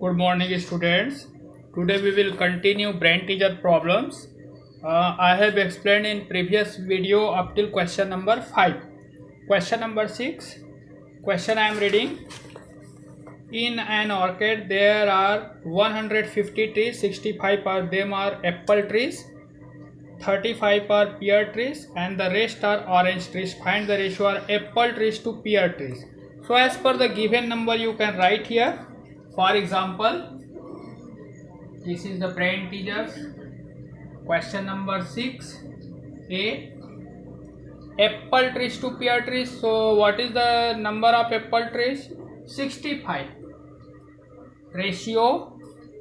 Good morning, students. Today we will continue brain teaser problems. I have explained in previous video up till question number 5. Question number 6. Question I am reading. In an orchard there are 150 trees, 65 of them are apple trees, 35 are pear trees and the rest are orange trees. Find the ratio of apple trees to pear trees. So as per the given number you can write here. For example, this is the brain teasers. Question number 6. A. Apple trees to pear trees. So what is the number of apple trees? 65. Ratio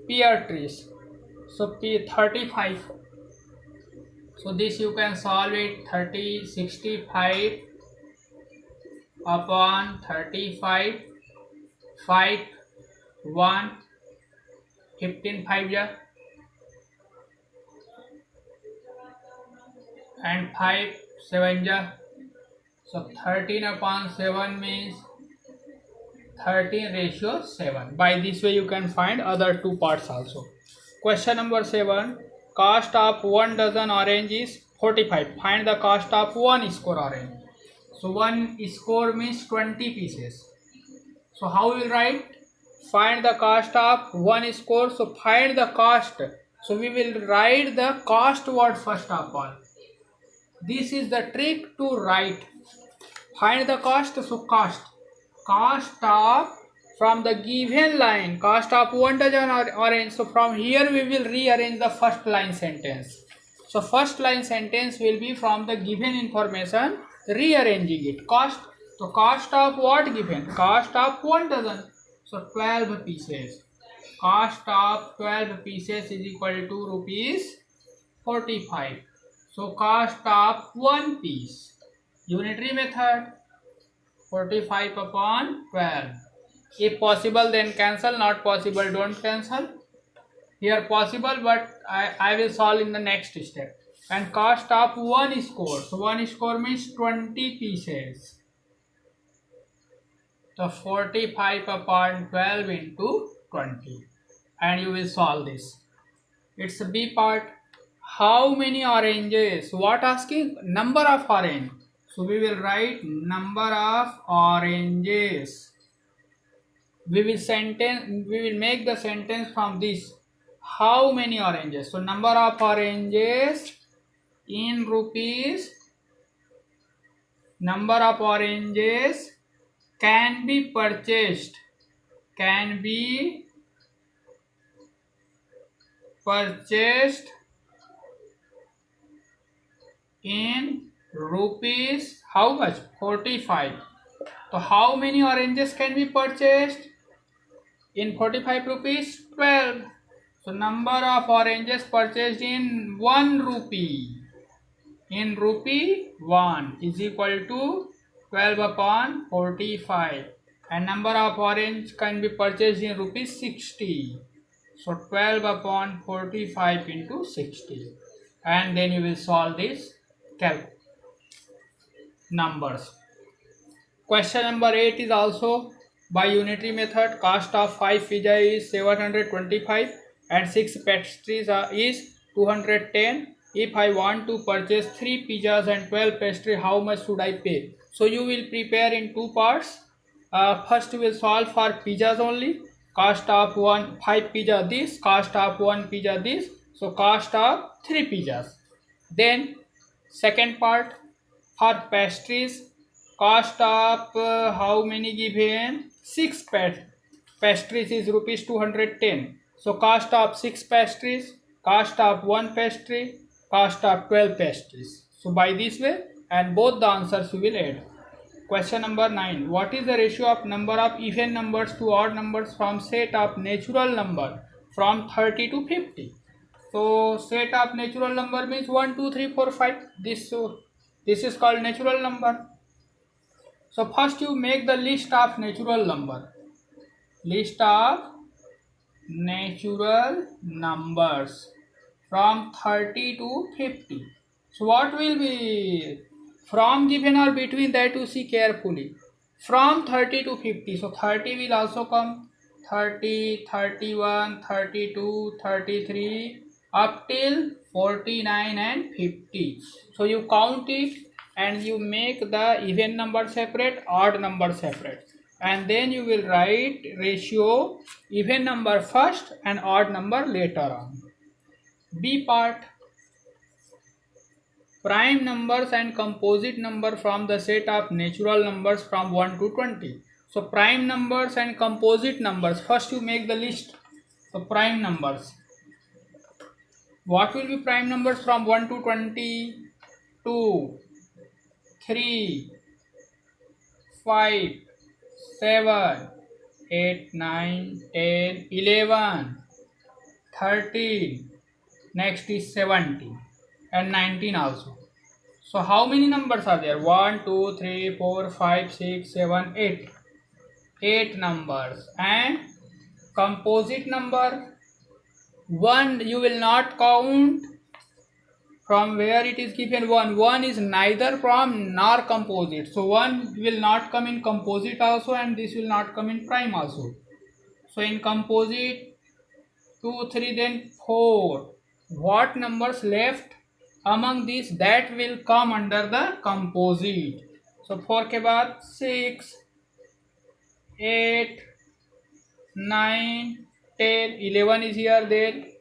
pear trees. So P 35. So this you can solve it 65 upon 35. 5 1 15 5 ja and 5 7 ja. So 13 upon 7 means 13 ratio 7. By this way you can find other two parts also. Question number 7. Cost of 1 dozen orange is 45. Find the cost of 1 score orange. So 1 score means 20 pieces. So how we will write? Find the cost of 1 score. So find the cost. So we will write the cost word first of all. This is the trick to write. Find the cost. So cost of, from the given line, cost of 1 dozen orange. So from here we will rearrange the first line sentence. So first line sentence will be from the given information, rearranging it. Cost. So cost of what given? Cost of 1 dozen. So 12 pieces. Cost of 12 pieces is equal to rupees 45. So cost of 1 piece. Unitary method. 45 upon 12. If possible then cancel, not possible don't cancel. Here possible but I will solve in the next step. And cost of 1 score. So 1 score means 20 pieces. So 45 upon 12 into 20. And you will solve this. It's a B part. How many oranges? What asking? Number of orange. So we will write number of oranges. We will make the sentence from this. How many oranges? So number of oranges in rupees. Number of oranges can be purchased. Can be purchased in rupees. How much? 45. So how many oranges can be purchased? In 45 rupees, 12. So number of oranges purchased in 1 rupee. In rupee 1 is equal to 12 upon 45. And number of orange can be purchased in rupees 60. So 12 upon 45 into 60. And then you will solve this numbers. Question number 8 is also by unitary method. Cost of 5 pizza is 725 and 6 pastries is 210. If I want to purchase 3 pizzas and 12 pastry, how much should I pay? So you will prepare in two parts. First we will solve for pizzas only. Cost of 5 pizza this, cost of 1 pizza this. So cost of 3 pizzas. Then second part for pastries. Cost of how many given? 6 pastries is rupees 210. So cost of 6 pastries, cost of 1 pastry, cost of 12 pastries. So by this way, and both the answers we will add. Question number 9. What is the ratio of number of even numbers to odd numbers from set of natural number from 30 to 50? So set of natural number means 1, 2, 3, 4, 5. This is called natural number. So first you make the list of natural number. List of natural numbers from 30 to 50. So what will be from given or between, that you see carefully. From 30 to 50. So 30 will also come. 30, 31, 32, 33 up till 49 and 50. So you count it and you make the even number separate, odd number separate, and then you will write ratio even number first and odd number later on. B part, prime numbers and composite number from the set of natural numbers from 1 to 20. So prime numbers and composite numbers, first you make the list. So prime numbers, what will be prime numbers from 1 to 20? 2, 3, 5, 7, 8, 9, 10, 11, 13, next is 17 and 19 also. So how many numbers are there? 1, 2, 3, 4, 5, 6, 7, 8. 8 numbers. And composite number, 1 you will not count from where it is given 1. 1 is neither prime nor composite. So 1 will not come in composite also, and this will not come in prime also. So in composite 2, 3, then 4. What numbers left among these that will come under the composite? So 4 के बाद 6, 8, 9, 10, 11 is here, then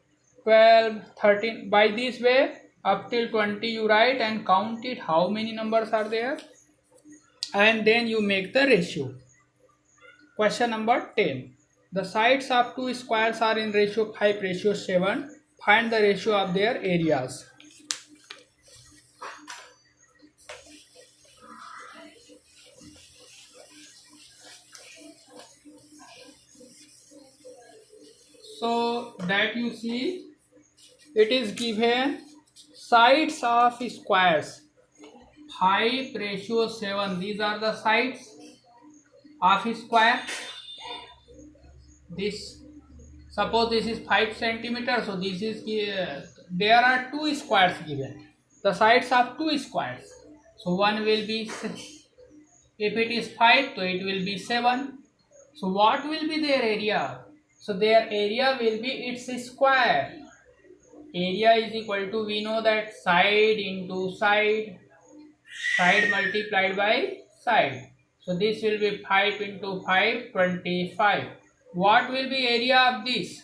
12, 13. By this way up till 20 you write and count it how many numbers are there, and then you make the ratio. Question number 10. The sides of two squares are in ratio 5, ratio 7. Find the ratio of their areas. So that you see, it is given sides of squares 5 ratio 7. These are the sides of square. This, suppose this is 5 centimeter, so this is there are 2 squares given, the sides of 2 squares. So one will be 6. If it is 5, so it will be 7. So what will be their area? So their area will be its square. Area is equal to, we know that side into side, side multiplied by side. So this will be 5 into 5, 25. What will be area of this?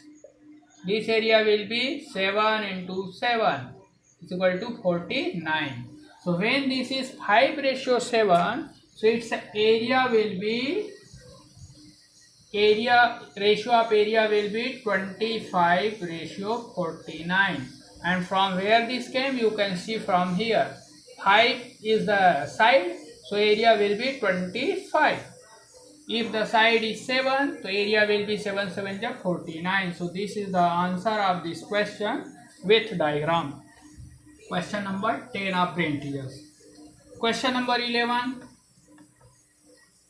This area will be 7 into 7 is equal to 49. So when this is 5 ratio 7, so its area will be, ratio of area will be 25 ratio 49. And from where this came, you can see from here. 5 is the side, so area will be 25. If the side is 7, so area will be 7 7 49. So this is the answer of this question with diagram. Question number 10 of brain teasers. Question number 11.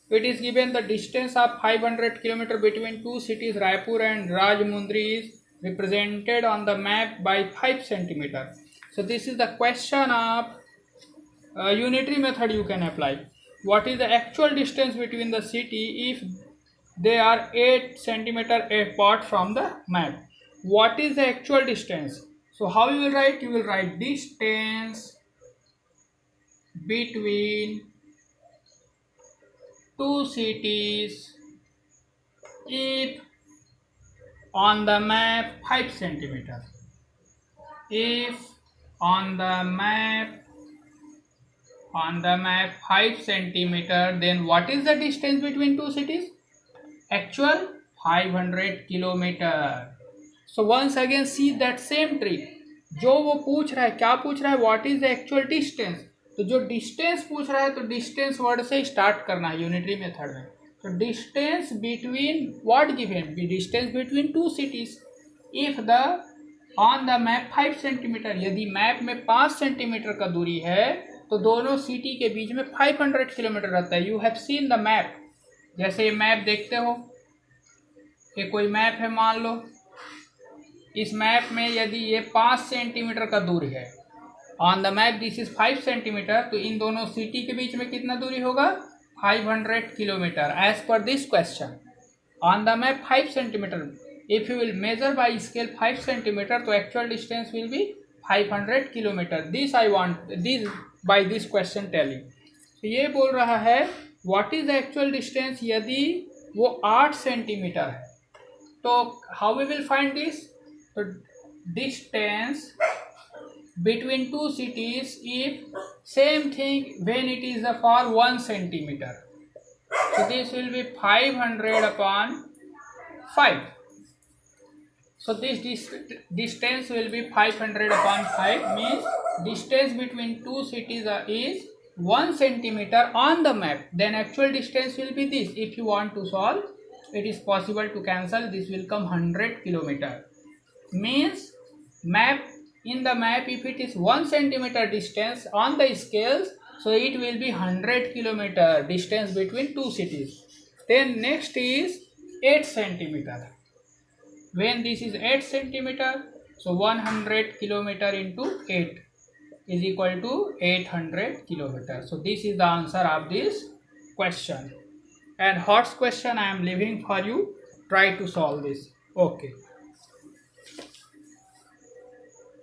It is given the distance of 500 km between two cities, Raipur and Rajmundry, is represented on the map by 5 cm. So this is the question of unitary method you can apply. What is the actual distance between the city if they are 8 cm apart from the map? What is the actual distance? So how you will write? You will write distance between two cities if on the map 5 cm. If on the map 5 cm, then what is the distance between two cities? Actual 500 km. So once again see that same trick. जो वो पूछ रहा है, क्या पूछ रहा है? What is the actual distance? तो जो डिस्टेंस पूछ रहा है, तो डिस्टेंस वर्ड से स्टार्ट करना है यूनिटरी मेथड में. तो distance between what given? Distance between two cities if the on the map 5 centimetre. यदि मैप में 5 सेंटीमीटर का दूरी है तो दोनों सिटी के बीच में 500 किलोमीटर रहता है. You have seen the map. जैसे ये मैप देखते हो, ये कोई मैप है मान लो. इस मैप में यदि ये 5 सेंटीमीटर का दूरी है, on the map this is 5 centimetre, तो इन दोनों सिटी के बीच में कितना दूरी होगा? 500 kilometre as per this question. On the map 5 centimeter. If you will measure by scale 5 centimeter, तो actual distance will be 500 kilometer. This I want, this by this question telling. तो ये बोल रहा है what is the actual distance यदि वो 8 centimetre है. तो how we will find this? तो distance between two cities if same thing when it is for 1 centimeter. So this will be 500 upon 5. So this distance will be 500 upon 5 means distance between two cities is 1 centimeter on the map. Then actual distance will be this. If you want to solve, it is possible to cancel. This will come 100 kilometer. Means map, in the map if it is 1 centimeter distance on the scales, so it will be 100 kilometer distance between two cities. Then next is 8 centimeter. When this is 8 centimeter, so 100 kilometer into 8 is equal to 800 kilometer. So this is the answer of this question. And Hort's question I am leaving for you. Try to solve this. Okay.